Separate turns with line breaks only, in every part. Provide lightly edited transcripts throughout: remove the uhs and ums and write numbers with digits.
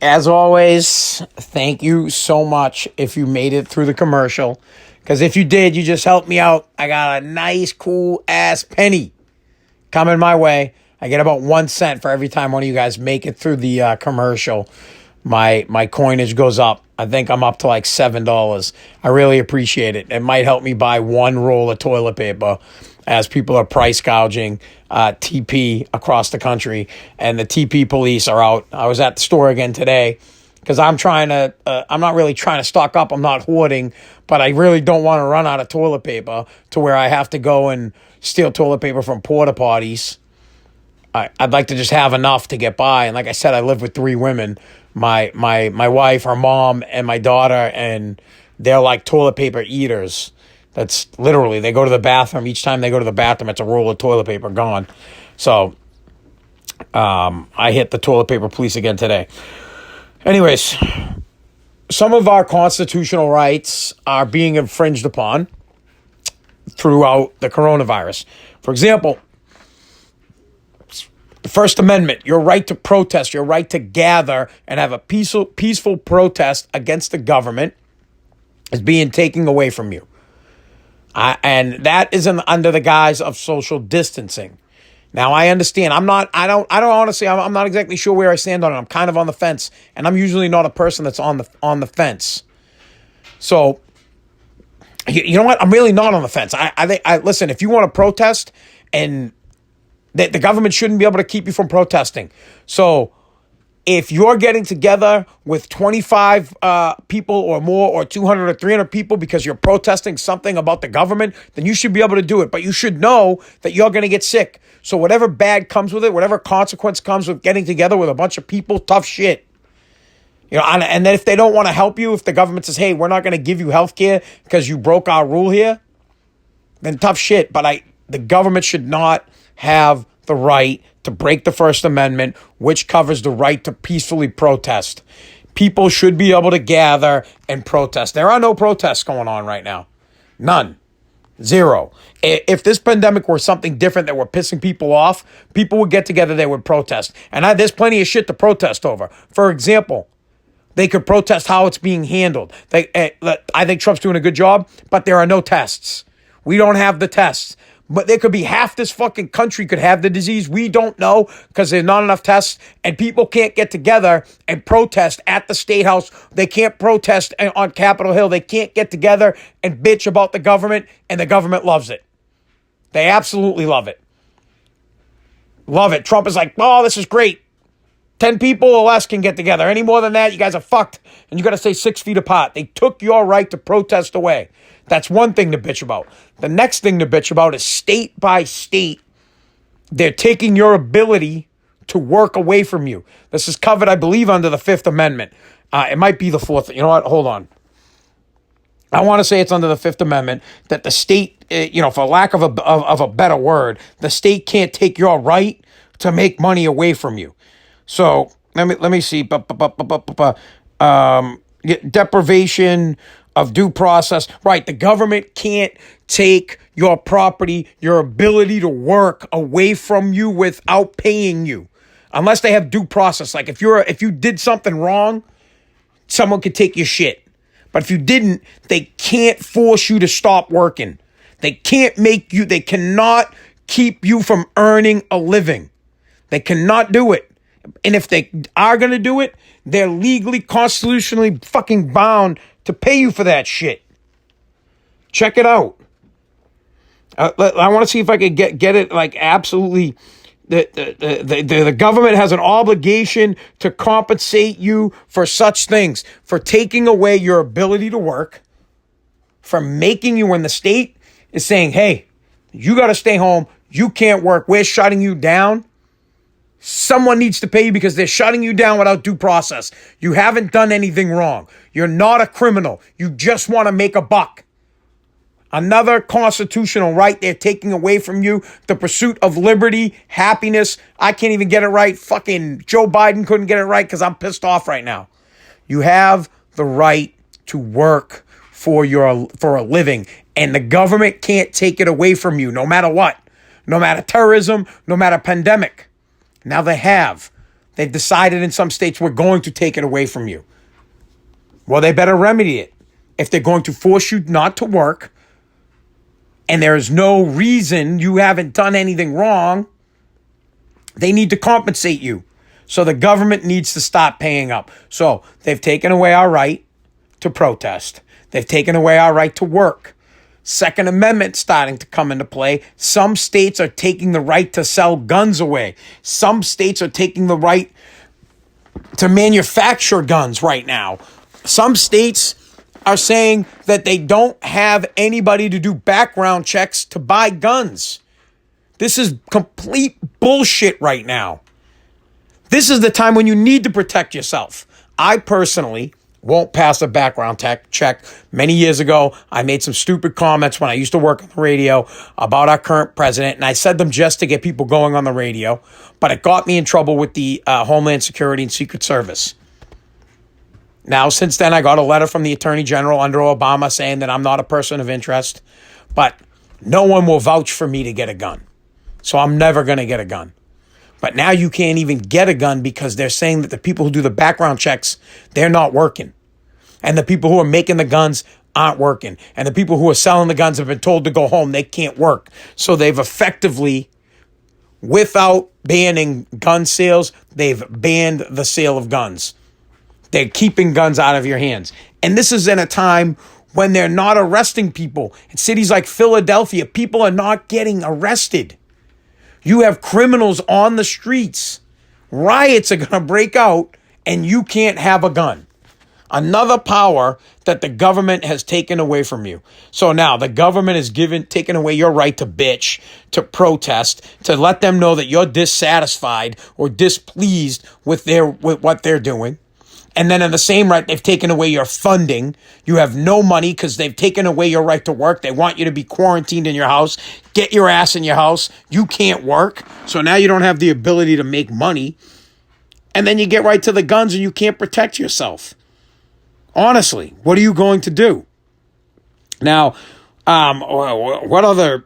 As always, thank you so much if you made it through the commercial. Because if you did, you just helped me out. I got a nice, cool-ass penny coming my way. I get about 1 cent for every time one of you guys make it through the commercial. My coinage goes up. I think I'm up to like $7. I really appreciate it. It might help me buy one roll of toilet paper as people are price gouging TP across the country, and the TP police are out. I was at the store again today because I'm not really trying to stock up. I'm not hoarding, but I really don't want to run out of toilet paper to where I have to go and steal toilet paper from porta potties. I'd like to just have enough to get by. And like I said, I live with 3 women, my wife, her mom, and my daughter, and they're like toilet paper eaters. That's literally, they go to the bathroom. Each time they go to the bathroom, it's a roll of toilet paper gone. So I hit the toilet paper police again today. Anyways, some of our constitutional rights are being infringed upon throughout the coronavirus. For example, the First Amendment, your right to protest, your right to gather and have a peaceful protest against the government is being taken away from you. And that is under the guise of social distancing. Now, I understand. I'm not exactly sure where I stand on it. I'm kind of on the fence, and I'm usually not a person that's on the fence. So, you know what? I'm really not on the fence. Listen, if you want to protest, and the government shouldn't be able to keep you from protesting. So, if you're getting together with 25 people or more, or 200 or 300 people because you're protesting something about the government, then you should be able to do it. But you should know that you're going to get sick. So whatever bad comes with it, whatever consequence comes with getting together with a bunch of people, tough shit. You know, and then if they don't want to help you, if the government says, hey, we're not going to give you health care because you broke our rule here, then tough shit. But the government should not have the right to break the First Amendment, which covers the right to peacefully protest. People should be able to gather and protest. There are no protests going on right now. None. Zero. If this pandemic were something different that were pissing people off, people would get together, they would protest. And there's plenty of shit to protest over. For example, they could protest how it's being handled. I think Trump's doing a good job, but there are no tests. We don't have the tests. But there could be half this fucking country could have the disease. We don't know because there's not enough tests, and people can't get together and protest at the State House. They can't protest on Capitol Hill. They can't get together and bitch about the government, and the government loves it. They absolutely love it. Love it. Trump is like, oh, this is great. 10 people or less can get together. Any more than that, you guys are fucked, and you got to stay 6 feet apart. They took your right to protest away. That's one thing to bitch about. The next thing to bitch about is state by state, they're taking your ability to work away from you. This is covered, I believe, under the Fifth Amendment. It might be the Fourth. You know what? Hold on. I want to say it's under the Fifth Amendment that the state, for lack of a better word, the state can't take your right to make money away from you. So let me see. Deprivation of due process. Right. The government can't take your property, your ability to work away from you without paying you. Unless they have due process. Like if you did something wrong, someone could take your shit. But if you didn't, they can't force you to stop working. They cannot keep you from earning a living. They cannot do it. And if they are going to do it, they're legally, constitutionally fucking bound to pay you for that shit. Check it out. I want to see if I could get it like absolutely. The government has an obligation to compensate you for such things, for taking away your ability to work, for making you, when the state is saying, hey, you got to stay home, you can't work, we're shutting you down. Someone needs to pay you because they're shutting you down without due process. You haven't done anything wrong. You're not a criminal. You just want to make a buck. Another constitutional right they're taking away from you, the pursuit of liberty, happiness. I can't even get it right. Fucking Joe Biden couldn't get it right because I'm pissed off right now. You have the right to work for a living, and the government can't take it away from you no matter what. No matter terrorism, no matter pandemic. Now they have. They've decided in some states we're going to take it away from you. Well, they better remedy it. If they're going to force you not to work and there's no reason, you haven't done anything wrong, they need to compensate you. So the government needs to stop paying up. So they've taken away our right to protest. They've taken away our right to work. Second Amendment starting to come into play. Some states are taking the right to sell guns away. Some states are taking the right to manufacture guns right now. Some states are saying that they don't have anybody to do background checks to buy guns. This is complete bullshit right now. This is the time when you need to protect yourself. I personally won't pass a background check. Many years ago, I made some stupid comments when I used to work on the radio about our current president, and I said them just to get people going on the radio, but it got me in trouble with the Homeland Security and Secret Service. Now, since then, I got a letter from the Attorney General under Obama saying that I'm not a person of interest, but no one will vouch for me to get a gun. So I'm never going to get a gun. But now you can't even get a gun because they're saying that the people who do the background checks, they're not working. And the people who are making the guns aren't working. And the people who are selling the guns have been told to go home. They can't work. So they've effectively, without banning gun sales, they've banned the sale of guns. They're keeping guns out of your hands. And this is in a time when they're not arresting people. In cities like Philadelphia, people are not getting arrested. You have criminals on the streets. Riots are going to break out, and you can't have a gun. Another power that the government has taken away from you. So now the government has taken away your right to bitch, to protest, to let them know that you're dissatisfied or displeased with what they're doing. And then in the same right, they've taken away your funding. You have no money because they've taken away your right to work. They want you to be quarantined in your house. Get your ass in your house. You can't work. So now you don't have the ability to make money. And then you get right to the guns and you can't protect yourself. Honestly, what are you going to do? Now, what other...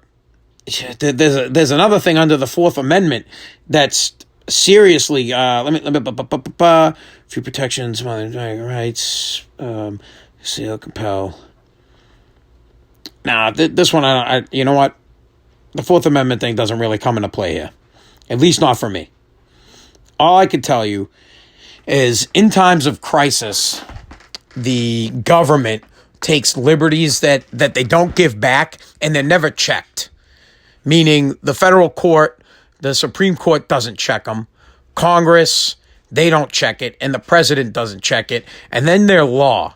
There's another thing under the Fourth Amendment that's seriously... few protections, rights, seal, compel. Now, this one, you know what? The Fourth Amendment thing doesn't really come into play here. At least not for me. All I can tell you is in times of crisis, the government takes liberties that they don't give back, and they're never checked. Meaning the federal court, the Supreme Court doesn't check them. Congress, they don't check it, and the president doesn't check it. And then their law,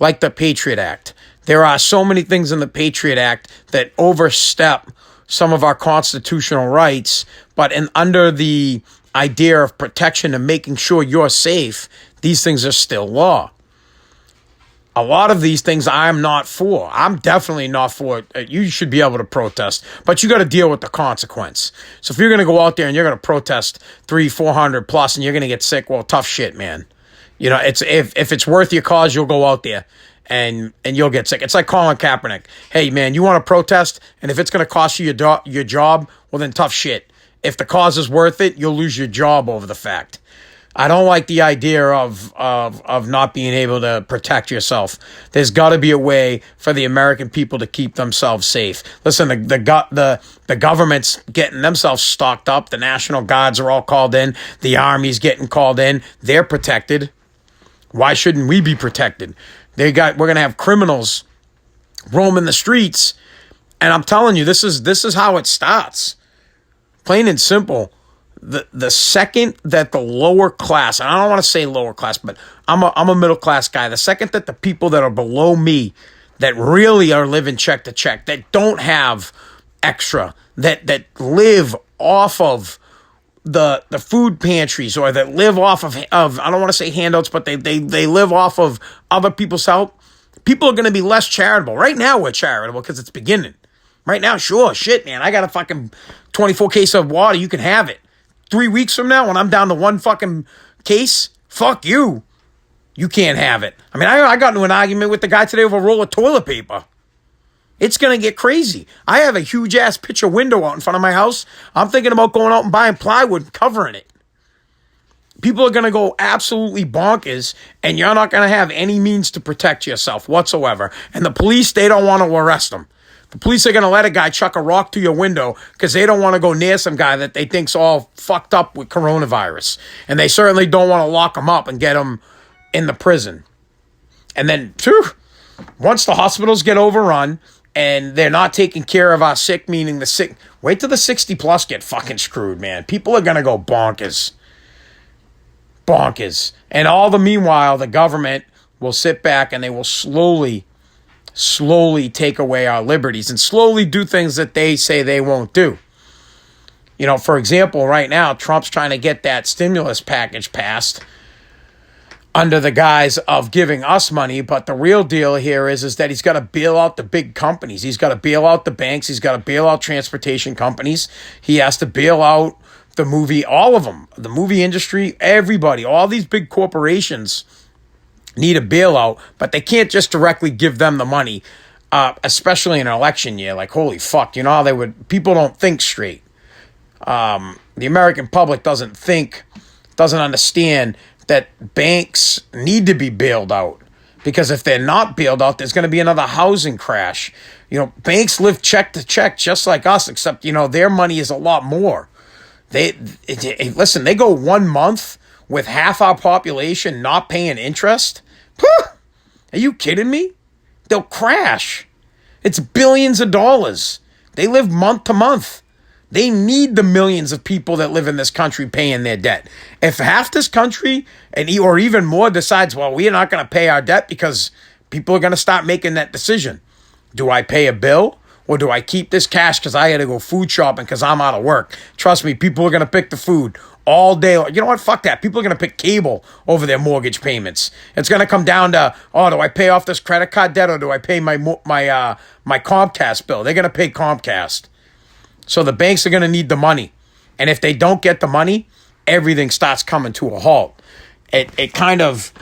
like the Patriot Act. There are so many things in the Patriot Act that overstep some of our constitutional rights, but under the idea of protection and making sure you're safe, these things are still law. A lot of these things I'm not for. I'm definitely not for it. You should be able to protest, but you got to deal with the consequence. So if you're going to go out there and you're going to protest 300-400 plus and you're going to get sick, well, tough shit, man. You know, it's if it's worth your cause, you'll go out there and you'll get sick. It's like Colin Kaepernick. Hey, man, you want to protest, and if it's going to cost you your job, well, then tough shit. If the cause is worth it, you'll lose your job over the fact. I don't like the idea of not being able to protect yourself. There's got to be a way for the American people to keep themselves safe. Listen, the government's getting themselves stocked up. The National Guards are all called in. The Army's getting called in. They're protected. Why shouldn't we be protected? We're going to have criminals roaming the streets, and I'm telling you, this is how it starts. Plain and simple. The second that the lower class, and I don't want to say lower class, but I'm a middle class guy. The second that the people that are below me, that really are living check to check, that don't have extra, that live off of the food pantries, or that live off of I don't want to say handouts, but they live off of other people's help, people are going to be less charitable. Right now we're charitable because it's beginning. Right now, sure, shit, man, I got a fucking 24 case of water, you can have it. 3 weeks from now, when I'm down to one fucking case, fuck you. You can't have it. I mean, I got into an argument with the guy today over a roll of toilet paper. It's going to get crazy. I have a huge-ass picture window out in front of my house. I'm thinking about going out and buying plywood and covering it. People are going to go absolutely bonkers, and you're not going to have any means to protect yourself whatsoever. And the police, they don't want to arrest them. The police are going to let a guy chuck a rock through your window because they don't want to go near some guy that they think's all fucked up with coronavirus. And they certainly don't want to lock him up and get him in the prison. And then, once the hospitals get overrun and they're not taking care of our sick, meaning the sick, wait till the 60 plus get fucking screwed, man. People are going to go bonkers. Bonkers. And all the meanwhile, the government will sit back and they will slowly take away our liberties and slowly do things that they say they won't do. You know, for example, right now, Trump's trying to get that stimulus package passed under the guise of giving us money. But the real deal here is that he's got to bail out the big companies. He's got to bail out the banks. He's got to bail out transportation companies. He has to bail out all of them, the movie industry, everybody, all these big corporations need a bailout, but they can't just directly give them the money, especially in an election year. Like, holy fuck, you know how people don't think straight. The American public doesn't understand that banks need to be bailed out, because if they're not bailed out, there's going to be another housing crash. You know, banks live check to check just like us, except, you know, their money is a lot more. Listen, they go 1 month with half our population not paying interest. Are you kidding me? They'll crash. It's billions of dollars. They live month to month. They need the millions of people that live in this country paying their debt. If half this country, or even more, decides, well, we're not going to pay our debt because people are going to start making that decision. Do I pay a bill? Or do I keep this cash because I had to go food shopping because I'm out of work? Trust me, people are going to pick the food all day. You know what? Fuck that. People are going to pick cable over their mortgage payments. It's going to come down to, do I pay off this credit card debt or do I pay my Comcast bill? They're going to pay Comcast. So the banks are going to need the money. And if they don't get the money, everything starts coming to a halt. It kind of,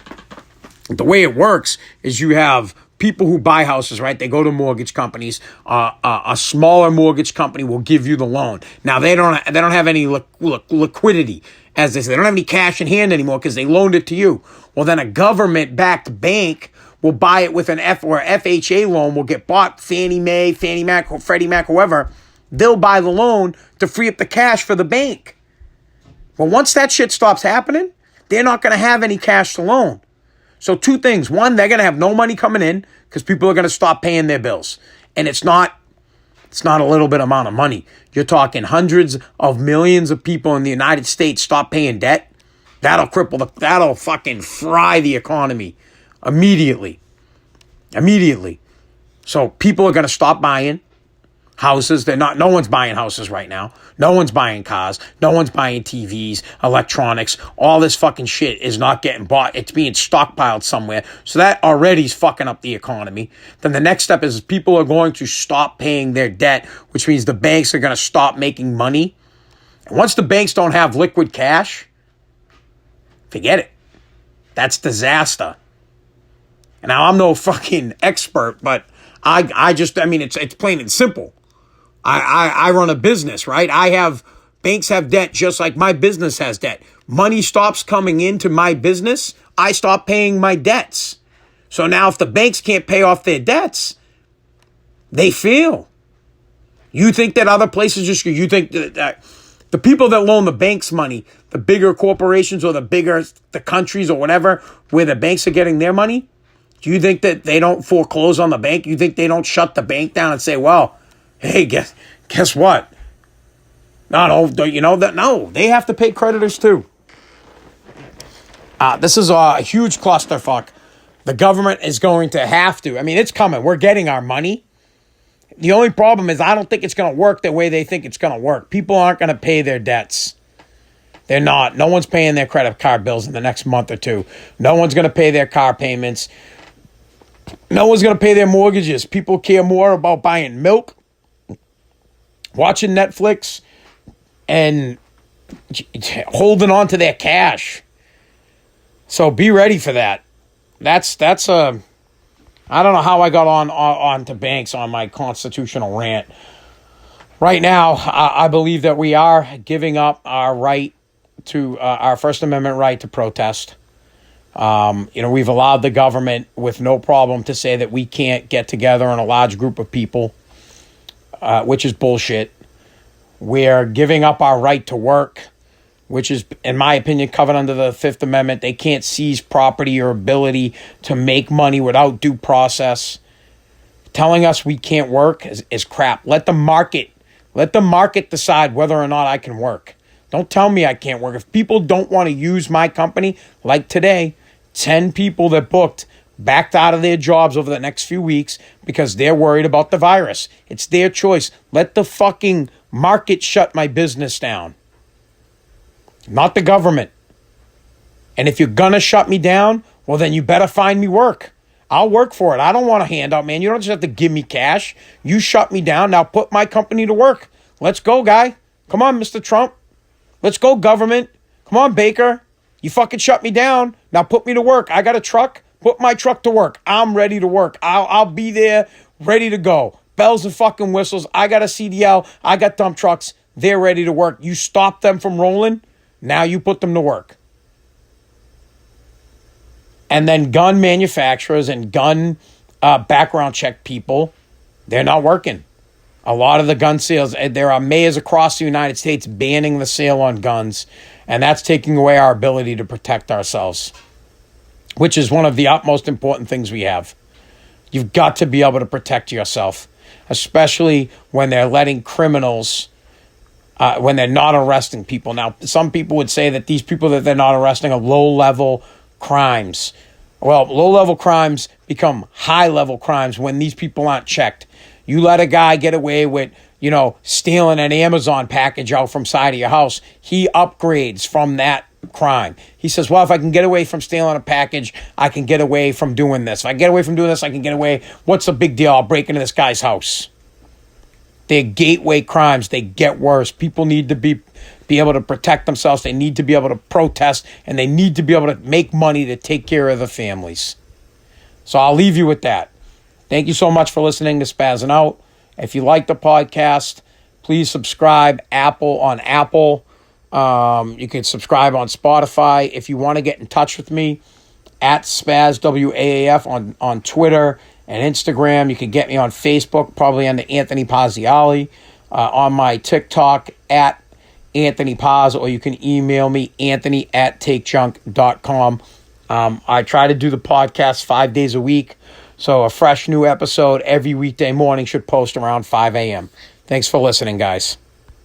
the way it works is you have people who buy houses, right? They go to mortgage companies. A smaller mortgage company will give you the loan. Now they don't have any liquidity, as they say. They don't have any cash in hand anymore because they loaned it to you. Well, then a government-backed bank will buy it with an FHA loan. Will get bought. Fannie Mac, or Freddie Mac, whoever. They'll buy the loan to free up the cash for the bank. Well, once that shit stops happening, they're not going to have any cash to loan. So two things. One, they're going to have no money coming in because people are going to stop paying their bills. And it's not a little bit amount of money. You're talking hundreds of millions of people in the United States stop paying debt. That'll fucking fry the economy immediately. So people are going to stop buying houses. No one's buying houses right now. No one's buying cars. No one's buying TVs, electronics. All this fucking shit is not getting bought. It's being stockpiled somewhere. So that already is fucking up the economy. Then the next step is people are going to stop paying their debt, which means the banks are going to stop making money. And once the banks don't have liquid cash, forget it. That's disaster. And now I'm no fucking expert, but it's plain and simple. I run a business, right? Banks have debt just like my business has debt. Money stops coming into my business, I stop paying my debts. So now if the banks can't pay off their debts, they fail. You think that other places you think that the people that loan the banks money, the bigger corporations or the countries or whatever, where the banks are getting their money, do you think that they don't foreclose on the bank? You think they don't shut the bank down and say, well, hey, guess what? No, they have to pay creditors too. This is a huge clusterfuck. The government is going to have to. I mean, it's coming. We're getting our money. The only problem is I don't think it's going to work the way they think it's going to work. People aren't going to pay their debts. They're not. No one's paying their credit card bills in the next month or two. No one's going to pay their car payments. No one's going to pay their mortgages. People care more about buying milk, watching Netflix, and holding on to their cash. So be ready for that. That's I don't know how I got on to banks on my constitutional rant. Right now, I believe that we are giving up our right to our First Amendment right to protest. We've allowed the government with no problem to say that we can't get together in a large group of people, which is bullshit. We're giving up our right to work, which is, in my opinion, covered under the Fifth Amendment. They can't seize property or ability to make money without due process. Telling us we can't work is crap. Let the market decide whether or not I can work. Don't tell me I can't work. If people don't want to use my company, like today, 10 people that booked backed out of their jobs over the next few weeks because they're worried about the virus. It's their choice. Let the fucking market shut my business down, not the government. And if you're gonna shut me down, well, then you better find me work. I'll work for it. I don't want a handout, man. You don't just have to give me cash. You shut me down. Now put my company to work. Let's go, guy. Come on, Mr. Trump. Let's go, government. Come on, Baker. You fucking shut me down. Now put me to work. I got a truck. Put my truck to work. I'm ready to work. I'll be there, ready to go. Bells and fucking whistles. I got a CDL. I got dump trucks. They're ready to work. You stop them from rolling. Now you put them to work. And then gun manufacturers and gun background check people, they're not working. A lot of the gun sales, there are mayors across the United States banning the sale on guns, and that's taking away our ability to protect ourselves, which is one of the utmost important things we have. You've got to be able to protect yourself, especially when they're letting criminals, when they're not arresting people. Now, some people would say that these people that they're not arresting are low-level crimes. Well, low-level crimes become high-level crimes when these people aren't checked. You let a guy get away with, stealing an Amazon package out from side of your house. He upgrades from that crime. He says, well, if I can get away from stealing a package, I can get away from doing this. If I get away from doing this, I can get away. What's the big deal? I'll break into this guy's house. They're gateway crimes. They get worse. People need to be able to protect themselves. They need to be able to protest, and they need to be able to make money to take care of the families. So I'll leave you with that. Thank you so much for listening to Spazzing Out. If you like the podcast, please subscribe on Apple. You can subscribe on Spotify. If you want to get in touch with me, at Spaz, WAAF on Twitter and Instagram. You can get me on Facebook, probably under Anthony Pazziali. On my TikTok, at Anthony Paz, or you can email me, anthony@takejunk.com. I try to do the podcast 5 days a week, so a fresh new episode every weekday morning should post around 5 a.m. Thanks for listening, guys.